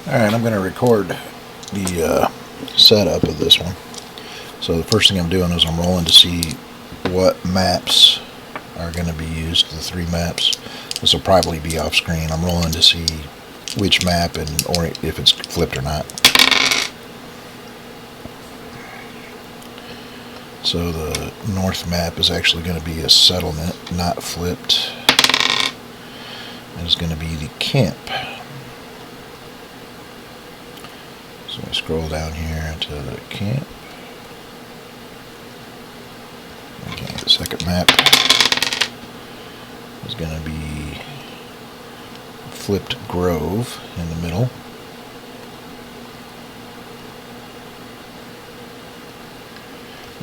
Alright, I'm going to record the setup of this one. So the first thing I'm doing is I'm rolling to see what maps are going to be used, the 3 maps. This will probably be off screen. I'm rolling to see which map and or if it's flipped or not. So the north map is actually going to be a settlement, not flipped. It's going to be the camp. So I scroll down here to the camp. Okay, the second map is going to be flipped grove in the middle.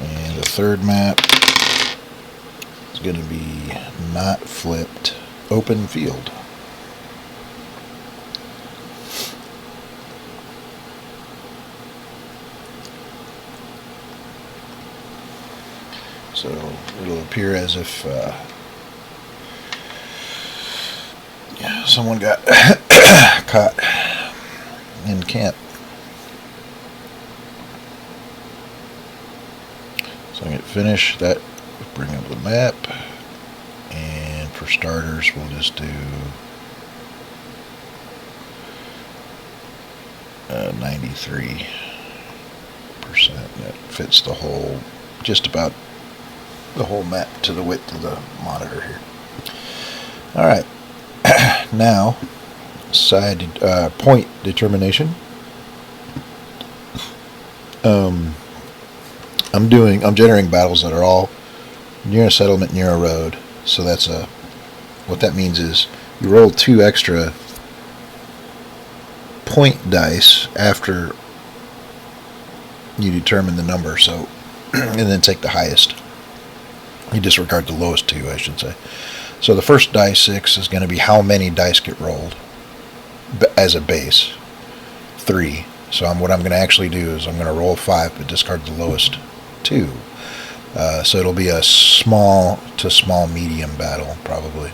And the third map is going to be not flipped open field. So it'll appear as if someone got caught in camp. So I'm going to finish that, bring up the map, and for starters we'll just do 93%. That fits the whole, just about the whole map to the width of the monitor here. Alright, now side point determination. I'm generating battles that are all near a settlement, near a road. So that's what that means is you roll 2 extra point dice after you determine the number, so and then take the highest. You disregard the lowest 2, I should say. So the first die 6 is going to be how many dice get rolled as a base. 3. So what I'm going to actually do is I'm going to roll 5 but discard the lowest 2. So it'll be a small to small medium battle probably.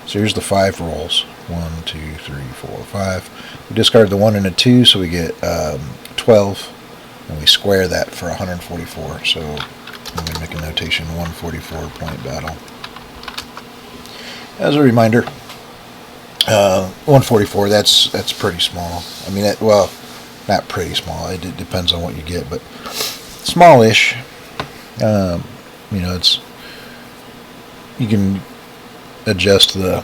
So here's the 5 rolls. 1, 2, 3, 4, 5. We discard the 1 and a 2, so we get 12. And we square that for 144. So I'm going to make a notation, 144 point battle. As a reminder, 144, that's pretty small. I mean, well, not pretty small. It depends on what you get, but smallish. You can adjust the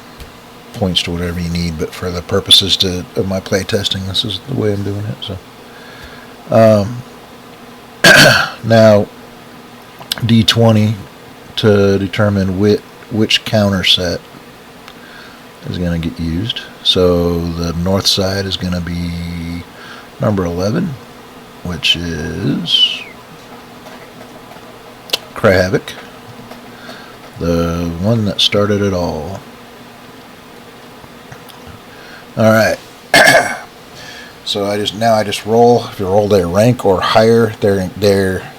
points to whatever you need, but for the purposes of my play testing, this is the way I'm doing it. So now D20 to determine which counter set is going to get used. So the north side is going to be number 11, which is Cryhavoc, the one that started it all. Alright. So I just roll. If you roll their rank or higher, they're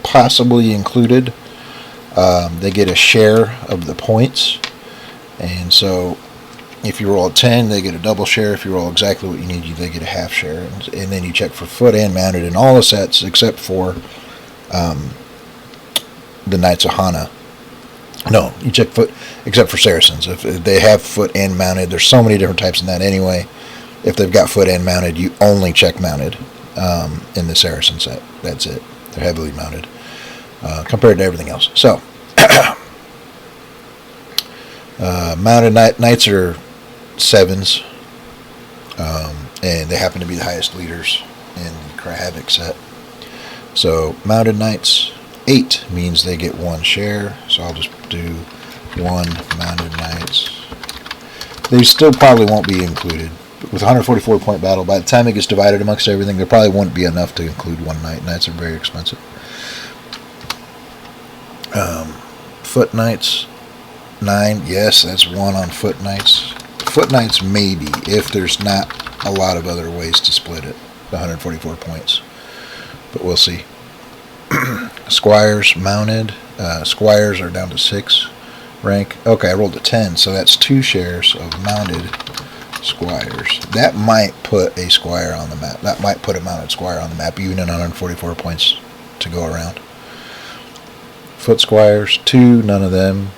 possibly included. They get a share of the points, and so if you roll a 10, they get a double share. If you roll exactly what you need, they get a half share. And then you check for foot and mounted in all the sets except for the Knights of Hana. No, you check foot except for Saracens. If they have foot and mounted, there's so many different types in that anyway. If they've got foot and mounted, you only check mounted in the Saracen set. That's it. They're heavily mounted compared to everything else. So, mounted knights are 7s, and they happen to be the highest leaders in the Cryhavoc set. So, mounted knights 8 means they get 1 share. So I'll just do 1 mounted knights. They still probably won't be included. With 144 point battle, by the time it gets divided amongst everything, there probably won't be enough to include 1 knight. Knights are very expensive. Foot knights 9. Yes, that's 1 on foot knights. Foot knights maybe, if there's not a lot of other ways to split it, the 144 points. But we'll see. Squires mounted. Squires are down to 6 rank. Okay, I rolled a 10, so that's 2 shares of mounted Squires. That might put a Squire on the map. That might put a mounted Squire on the map, even at 144 points to go around. Foot Squires, 2, none of them.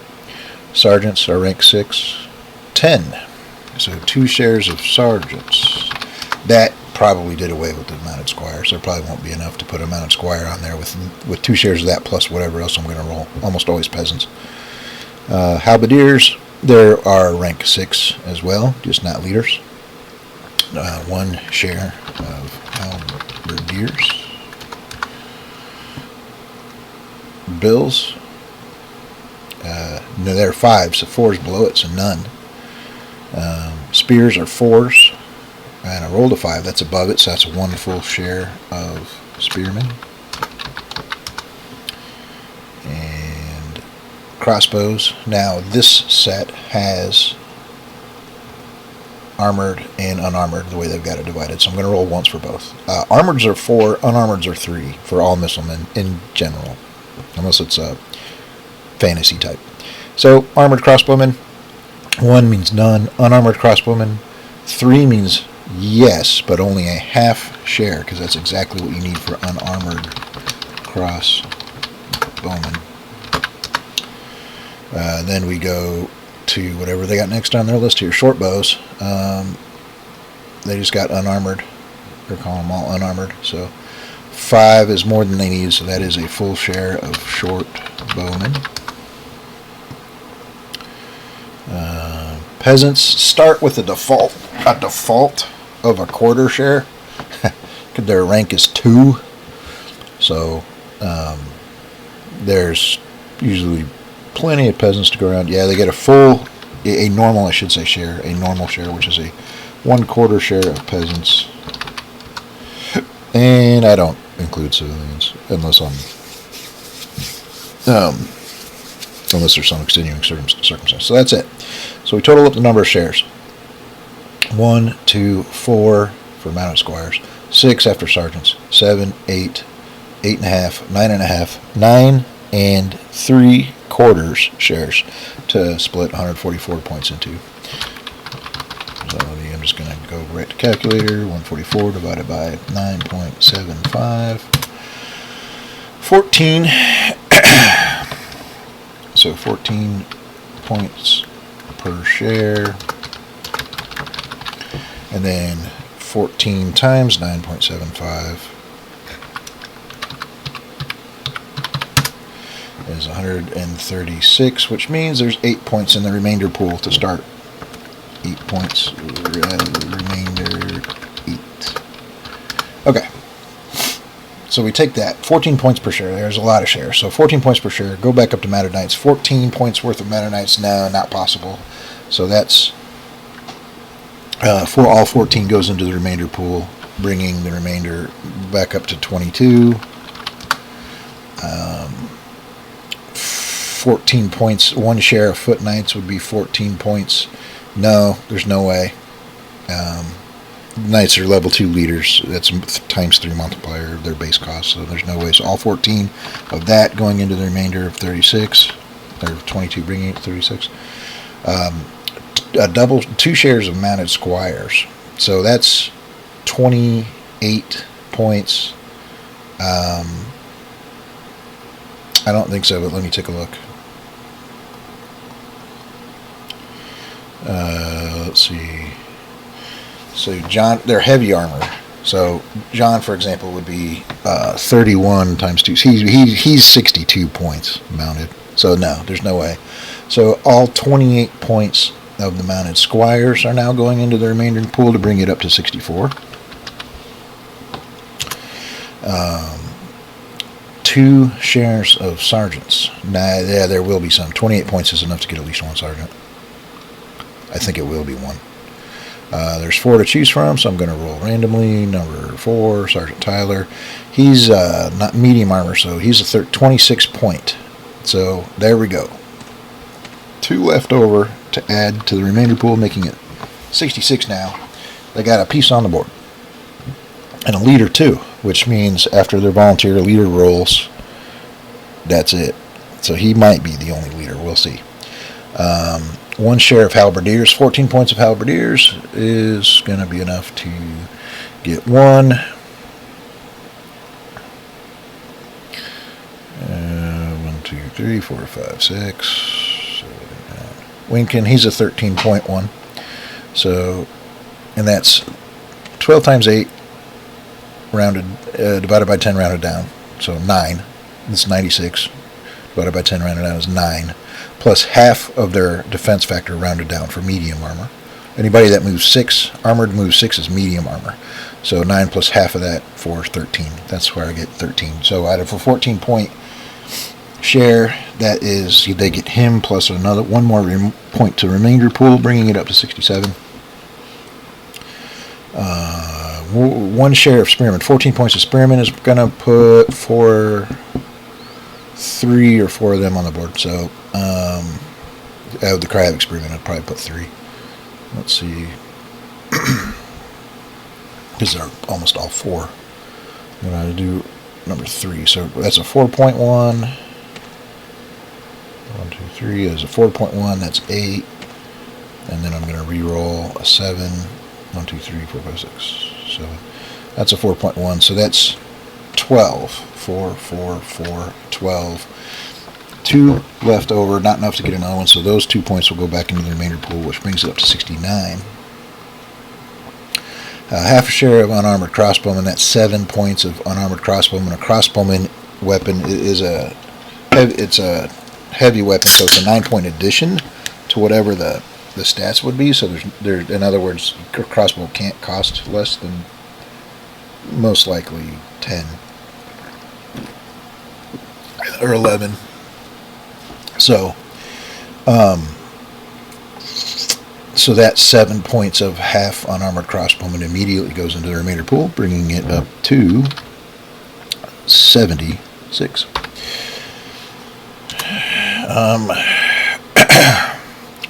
Sergeants are rank 6, 10. So 2 shares of Sergeants. That probably did away with the mounted Squires. There probably won't be enough to put a mounted Squire on there with 2 shares of that plus whatever else I'm going to roll. Almost always peasants. Halberdiers, there are rank 6 as well, just not leaders. 1 share of Halberdiers. Bills, no, there are 5, so 4 is below it, so none. Spears are 4s, and I rolled a 5, that's above it, so that's 1 full share of Spearmen. And crossbows, now this set has armored and unarmored, the way they've got it divided, so I'm going to roll once for both. Armoreds are 4, unarmoreds are 3 for all missilemen in general, unless it's a fantasy type. So, armored crossbowmen, 1 means none. Unarmored crossbowmen, 3 means yes, but only a half share, because that's exactly what you need for unarmored crossbowmen. Then we go to whatever they got next on their list here, short bows. They just got unarmored. They're calling them all unarmored, so 5 is more than they need, so that is a full share of short bowmen. Peasants start with a default of a quarter share. Their rank is 2, so there's usually plenty of peasants to go around. Yeah, they get a normal share, which is a 1/4 share of peasants. And I don't include civilians unless there's some extenuating circumstance. So that's it. So we total up the number of shares. 1, 2, 4 for mounted squires, 6 after sergeants, 7, 8, 8.5, 9.5, 9 and 3/4 shares to split 144 points into. So I'm just going to go right to calculator. 144 divided by 9.75. 14. So 14 points per share. And then 14 times 9.75 is 136, which means there's 8 points in the remainder pool to start. 8 points, remainder 8. Okay. So we take that, 14 points per share. There's a lot of shares. So 14 points per share. Go back up to Matter Knights. 14 points worth of Matter Knights. No, not possible. So that's for all 14 goes into the remainder pool, bringing the remainder back up to 22. 14 points. 1 share of Foot Knights would be 14 points. No, there's no way. Knights are level 2 leaders. That's times 3 multiplier of their base cost, so there's no way. So all 14 of that going into the remainder of 36, or 22 bringing it to 36. A double 2 shares of mounted squires. So that's 28 points. I don't think so, but let me take a look. Let's see. So John, they're heavy armor. So John, for example, would be 31 times 2. He's 62 points mounted. So no, there's no way. So all 28 points of the mounted squires are now going into the remainder pool to bring it up to 64. 2 shares of sergeants. Nah, yeah, there will be some. 28 points is enough to get at least 1 sergeant. I think it will be 1. There's 4 to choose from, so I'm going to roll randomly. Number 4, Sergeant Tyler. He's not medium armor, so he's a 26 point. So there we go. 2 left over to add to the remainder pool, making it 66 now. They got a piece on the board. And a leader too, which means after their volunteer leader rolls, that's it. So he might be the only leader. We'll see. 1 share of halberdiers. 14 points of halberdiers is going to be enough to get 1. 1, 2, 3, 4, 5, 6. 7, 8. Winkin, he's a 13.1. So, and that's 12 times 8 rounded, divided by 10 rounded down. So 9. That's 96. Divided by 10 rounded down is 9. Plus half of their defense factor rounded down for medium armor. Anybody that moves 6, armored moves 6 is medium armor. So 9 plus half of that for 13. That's where I get 13. So out of a 14-point share, that is, they get him plus another 1 more point to remainder pool, bringing it up to 67. 1 share of spearmen. 14 points of spearmen is going to put 3 or 4 of them on the board. So out of the Cryhavoc spearmen, I'd probably put 3. Let's see. Because they're almost all 4. I'm going to do number 3. So that's a 4.1. 1, 2, 3 is a 4.1. That's 8. And then I'm going to re-roll a 7. 1, 2, 3, 4, 5, 6, 7. That's a 4.1. So that's 12. 4, 4, 4, 12. 2 left over, not enough to get another one. So those 2 points will go back into the remainder pool, which brings it up to 69. Half a share of unarmored crossbowmen. That's 7 points of unarmored crossbowmen. A crossbowman weapon is a heavy weapon, so it's a 9-point addition to whatever the stats would be. So there's in other words, a crossbow can't cost less than most likely 10 or 11. So so that 7 points of half unarmored crossbowman immediately goes into the remainder pool, bringing it up to 76.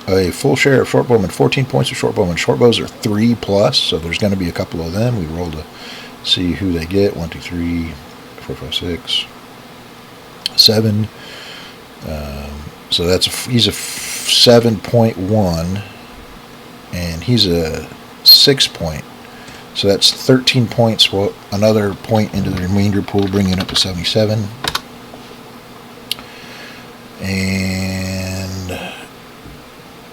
A full share of shortbowmen, 14 points of shortbowmen. Shortbows are 3 plus, so there's going to be a couple of them. We roll to see who they get. 1, 2, 3, 4, 5, 6, 7. So he's a 7.1, and he's a 6 point. So that's 13 points. Well, another point into the remainder pool, bringing it up to 77. And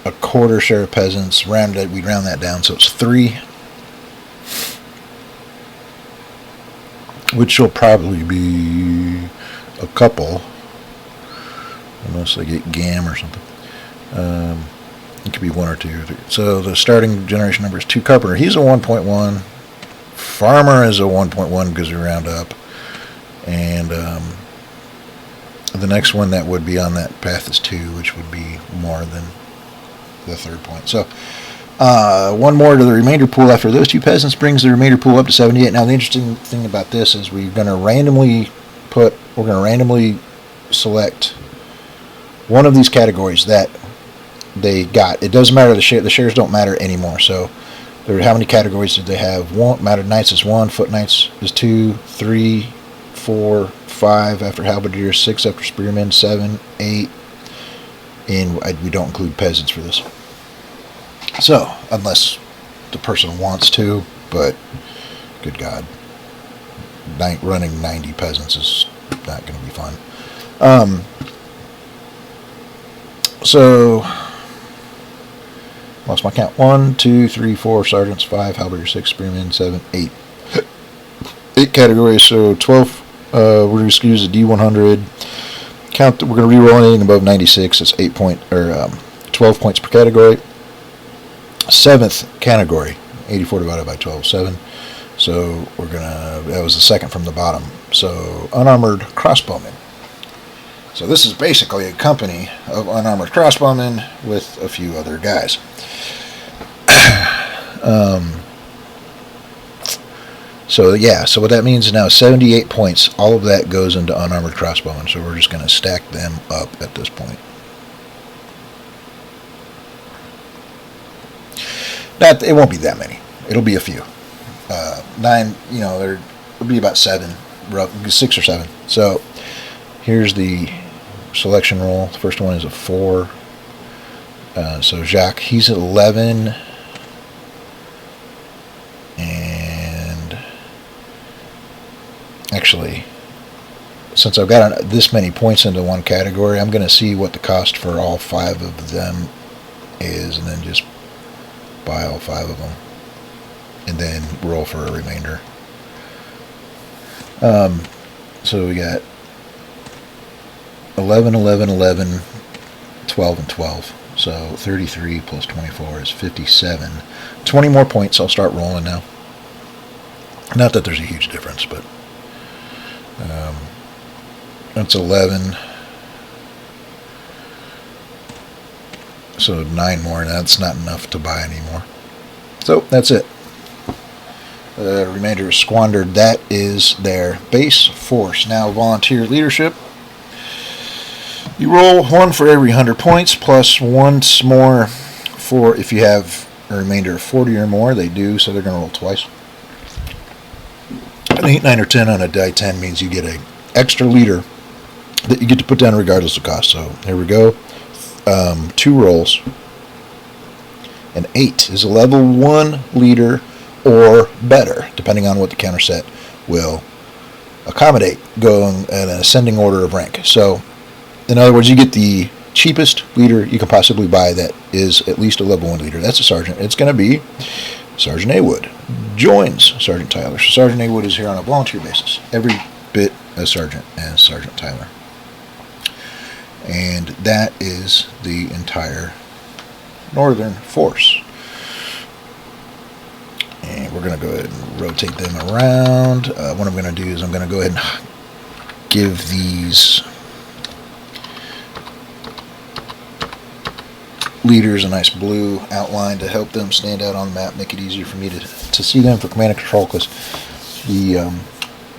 a quarter share of peasants. We'd round that down, so it's 3. Which will probably be a couple. Unless they get GAM or something. It could be 1 or 2 or 3. So the starting generation number is 2. Carpenter, he's a 1.1. Farmer is a 1.1 because we round up. And the next one that would be on that path is 2, which would be more than the 3rd point. So 1 more to the remainder pool after those 2 peasants brings the remainder pool up to 78. Now the interesting thing about this is we're going to randomly select one of these categories that they got. It doesn't matter, the shares don't matter anymore. So how many categories did they have? Mounted knights is 1, foot knights is 2, 3, 4, 5 after halberdiers, 6 after spearmen, 7, 8, and we don't include peasants for this. So unless the person wants to, but good God, running 90 peasants is not going to be fun. So lost my count. 1, 2, 3, 4 sergeants, 5 halberdiers, 6 spearmen, 7, 8. 8 categories. So 12. We're going to use a D100. Count. We're going to reroll anything above 96. It's 12 points per category. 7th category, 84 divided by 12, 7. So that was the second from the bottom. So unarmored crossbowmen. So this is basically a company of unarmored crossbowmen with a few other guys. So what that means now is 78 points. All of that goes into unarmored crossbowmen. So we're just going to stack them up at this point. It won't be that many. It'll be a few. 9, it'll be about 7, 6 or 7. So here's the selection roll. The first one is a 4. So Jacques, he's at 11. And actually, since I've got this many points into one category, I'm going to see what the cost for all 5 of them is, and then just buy all 5 of them, and then roll for a remainder. So we got 11, 11, 11, 12, and 12. So 33 plus 24 is 57. 20 more points. I'll start rolling now. Not that there's a huge difference, but that's 11. So 9 more, and that's not enough to buy anymore. So that's it. The remainder is squandered. That is their base force. Now volunteer leadership. You roll 1 for every 100 points, plus once more for if you have a remainder of 40 or more. They do, so they're going to roll twice. An 8, 9, or 10 on a die 10 means you get an extra leader that you get to put down regardless of cost. So here we go. 2 rolls. An 8 is a level 1 leader or better, depending on what the counter set will accommodate, going in an ascending order of rank. So, in other words, you get the cheapest leader you can possibly buy that is at least a level 1 leader. That's a sergeant. It's going to be Sergeant A. Wood. Joins Sergeant Tyler. So Sergeant A. Wood is here on a volunteer basis. Every bit as sergeant as Sergeant Tyler. And that is the entire Northern force. And we're going to go ahead and rotate them around. What I'm going to do is I'm going to go ahead and give these leaders a nice blue outline to help them stand out on the map, make it easier for me to see them for command and control, because the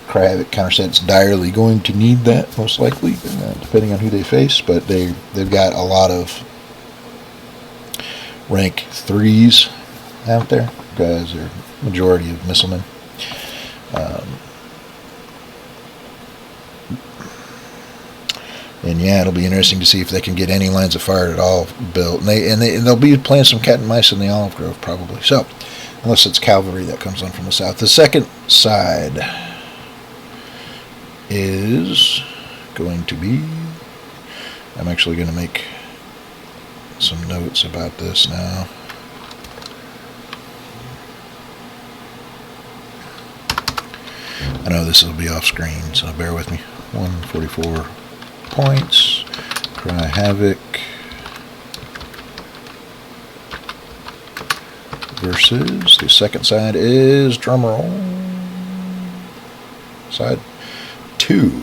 Cryhavoc counter set's direly going to need that, most likely, depending on who they face. But they've got a lot of rank 3s out there, because they're majority of missilemen. And yeah, it'll be interesting to see if they can get any lines of fire at all built. And they'll be playing some cat and mice in the olive grove, probably. So, unless it's cavalry that comes on from the south. The second side is going to be... I'm actually going to make some notes about this now. I know this will be off screen, so bear with me. 144 points. Cryhavoc versus the second side is, drumroll, side 2.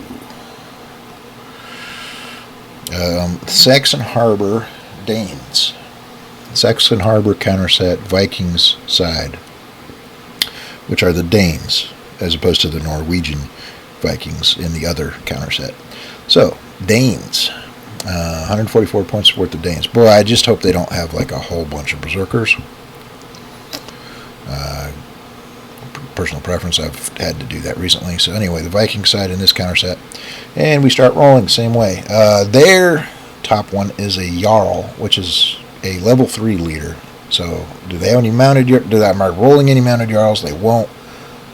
Saxon Harbor Danes. Saxon Harbor counter set Vikings side, which are the Danes, as opposed to the Norwegian Vikings in the other counter set. So, Danes. 144 points worth of Danes. Boy, I just hope they don't have like a whole bunch of berserkers. Personal preference, I've had to do that recently. So anyway, the Viking side in this counter set. And we start rolling the same way. Their top one is a Jarl, which is a level 3 leader. So, do they have any mounted... Am I rolling any mounted Jarls? They won't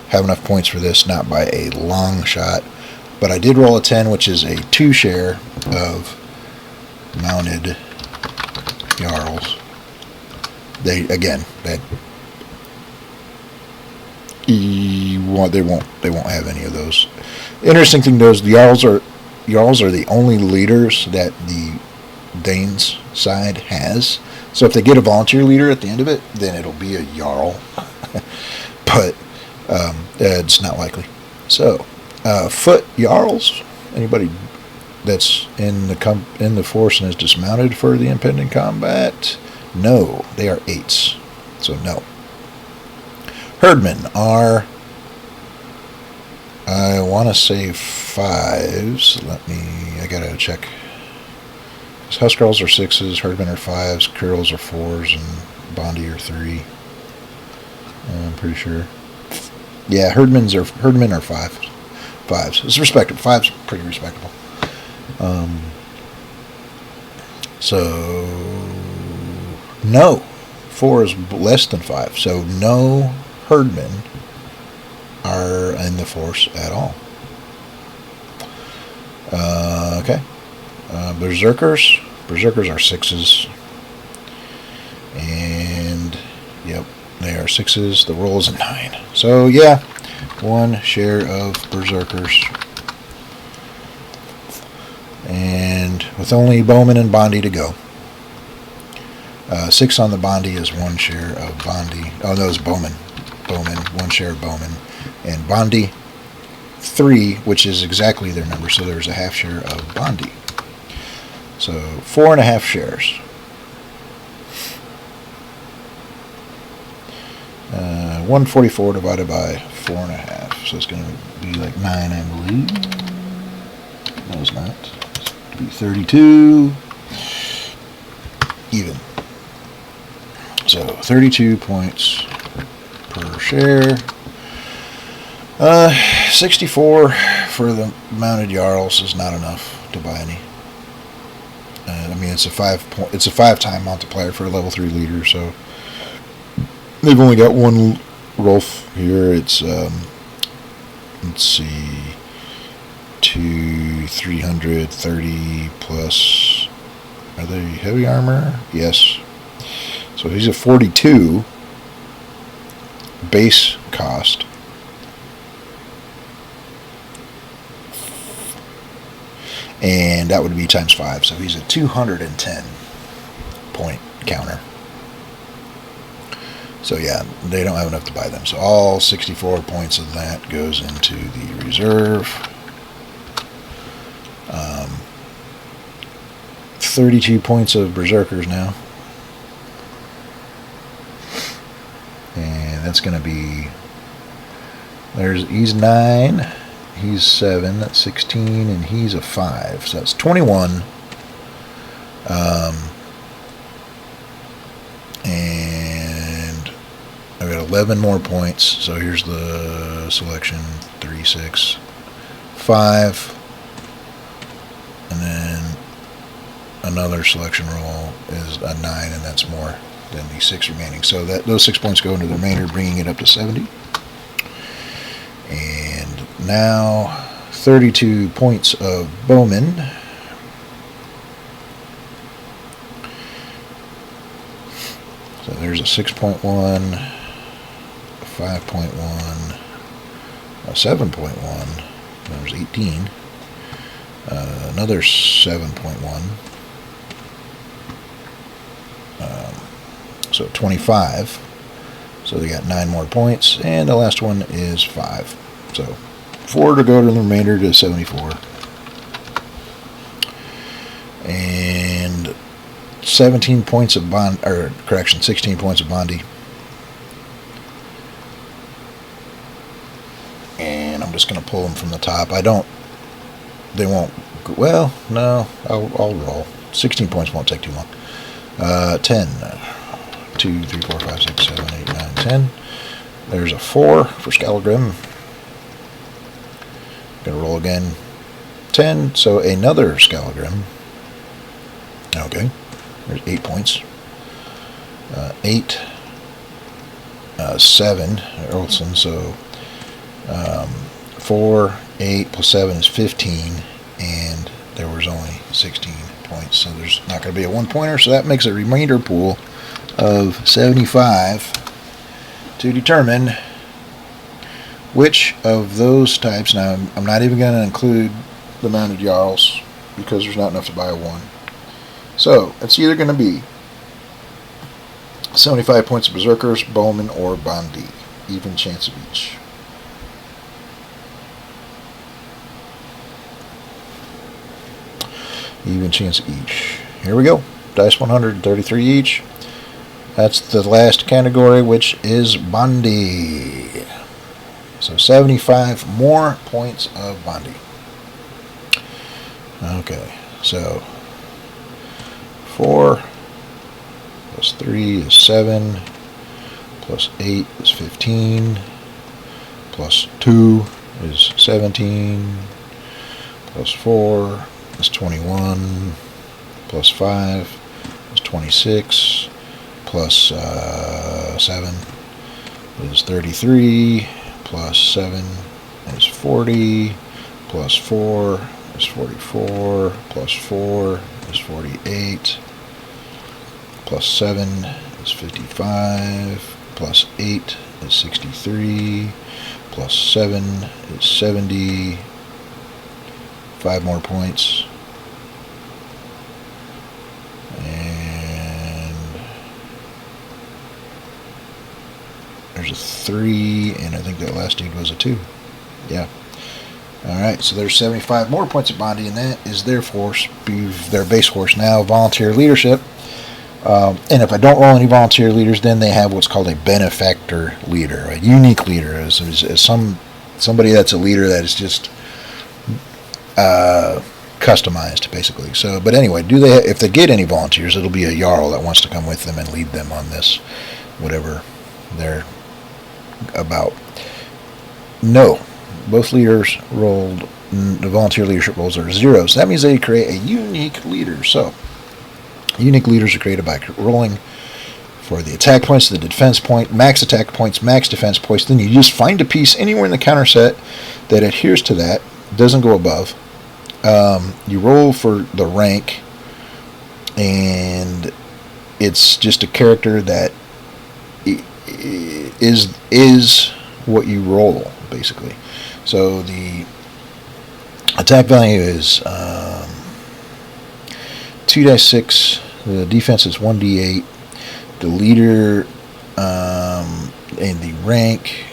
have enough points for this, not by a long shot. But I did roll a 10, which is a 2 share of mounted Jarls. They won't have any of those. Interesting thing though is the Jarls are the only leaders that the Danes side has. So if they get a volunteer leader at the end of it, then it'll be a Jarl. But it's not likely. So foot Jarls, anybody that's in the force and is dismounted for the impending combat? No, they are 8s. So no. Herdmen are, I want to say 5s. I gotta check. Huskarls are 6s, Herdmen are 5s, Kurils are 4s, and Bondi are 3. I'm pretty sure. Yeah, Herdmen are 5s. It's respectable. 5's pretty respectable. So No. 4 is less than 5. So no herdmen are in the force at all. Okay. Berserkers. Berserkers are 6s. And, yep, they are 6s. The roll is a 9. So, yeah, 1 share of Berserkers. And with only Bowman and Bondi to go. 6 on the Bondi is 1 share of Bondi. Oh, no, it's Bowman. Bowman, 1 share of Bowman. And Bondi, 3, which is exactly their number, so there's a half share of Bondi. So 4.5 shares. 144 divided by 4.5. So it's going to be like 9, I believe. No, it's not. It's be 32. Even. So 32 points per share. 64 for the mounted Jarls is not enough to buy any. I mean, it's a 5-time multiplier for a level 3 leader, so they've only got 1 Rolf here. It's let's see, 330 plus. Are they heavy armor? Yes. So he's a 42 base cost. And that would be times 5. So he's a 210 point counter. So yeah, they don't have enough to buy them. So all 64 points of that goes into the reserve. 32 points of Berserkers now. And that's going to be... He's 9, he's 7, that's 16, and he's a 5. So that's 21. And I've got 11 more points. So here's the selection. 3, 6, 5. And then another selection roll is a 9, and that's more than the 6 remaining. So those 6 points go into the remainder, bringing it up to 70. And now 32 points of Bowman. So there's a 6.1, a 5.1, a 7.1, there's 18, another 7.1, so 25. So they got 9 more points, and the last one is 5. So 4 to go to the remainder to 74. And 16 points of Bondi. And I'm just going to pull them from the top. They won't, well, no, I'll roll. 16 points won't take too long. 10. 2, 3, 4, 5, 6, 7, 8, 9, 10. There's a 4 for Scalagrim. Gonna roll again. 10, so another Scalagrim. Okay, there's 8 points. 8, 7, Olsen, so 4, 8 plus 7 is 15, and there was only 16 points, so there's not going to be a 1-pointer, so that makes a remainder pool of 75 to determine which of those types. Now, I'm not even going to include the mounted Jarls because there's not enough to buy a 1. So, it's either going to be 75 points of Berserkers, Bowman, or Bondi. Even chance of each. Even chance of each. Here we go. Dice 133 each. That's the last category, which is Bondi. So 75 more points of Bondi. Okay, so 4 plus 3 is 7, plus 8 is 15, plus 2 is 17, plus 4 is 21, plus 5 is 26, plus 7 is 33, plus 7 is 40, plus 4 is 44, plus 4 is 48, plus 7 is 55, plus 8 is 63, plus 7 is 70, 5 more points, and there's a 3, and I think that last dude was a 2. Yeah. Alright, so there's 75 more points of Bondi, and that is their force, their base force. Now, volunteer leadership. And if I don't roll any volunteer leaders, then they have what's called a benefactor leader, a unique leader, as somebody that's a leader that is just customized, basically. So, but anyway, if they get any volunteers, it'll be a Jarl that wants to come with them and lead them on this, whatever they're about. No, both leaders rolled, the volunteer leadership rolls are 0, so that means they create a unique leader. So unique leaders are created by rolling for the attack points, the defense point, max attack points, max defense points. Then you just find a piece anywhere in the counter set that adheres to that, doesn't go above. You roll for the rank, and it's just a character that is what you roll, basically. So the attack value is 2d6. The defense is 1d8. The leader and the rank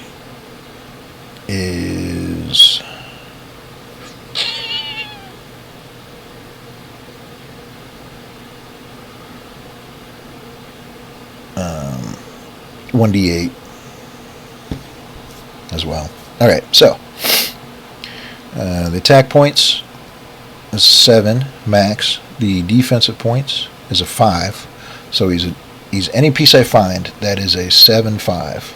is 1d8 as well. Alright, so the attack points is 7 max. The defensive points is a 5. So he's any piece I find that is a 7/5.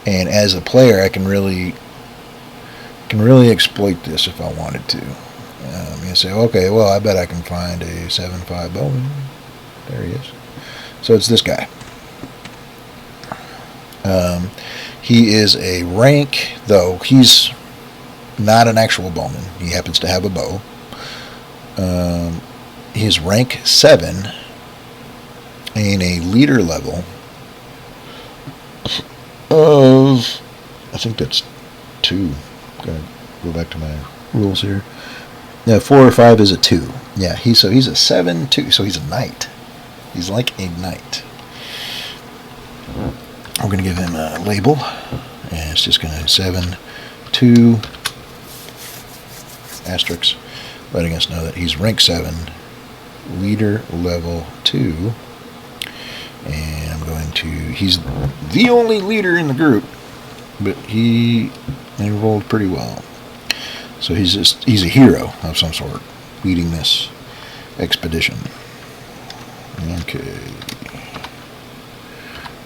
And as a player, I can really exploit this if I wanted to. You say, okay, well, I bet I can find a 7/5 bowman. There he is. So it's this guy. He is a rank, though he's not an actual bowman. He happens to have a bow. He's rank 7 and a leader level of, I think that's 2. Gotta go back to my rules here. Yeah, 4 or 5 is a 2. Yeah, he's a 7/2, so he's a knight. He's like a knight. We're going to give him a label, and it's just going to 7/2 asterisk, letting us know that he's rank 7, leader level 2, and I'm going to, he's the only leader in the group, but he rolled pretty well. So he's a hero of some sort, leading this expedition. Okay.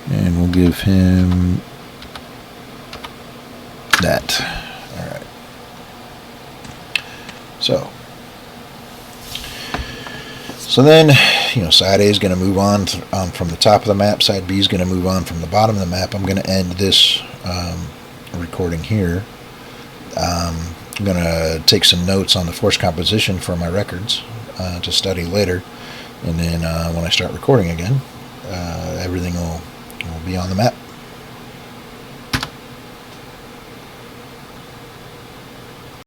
And we'll give him that. Alright. So then, side A is going to move on from the top of the map. Side B is going to move on from the bottom of the map. I'm going to end this recording here. I'm going to take some notes on the force composition for my records to study later. And then when I start recording again, everything will be on the map.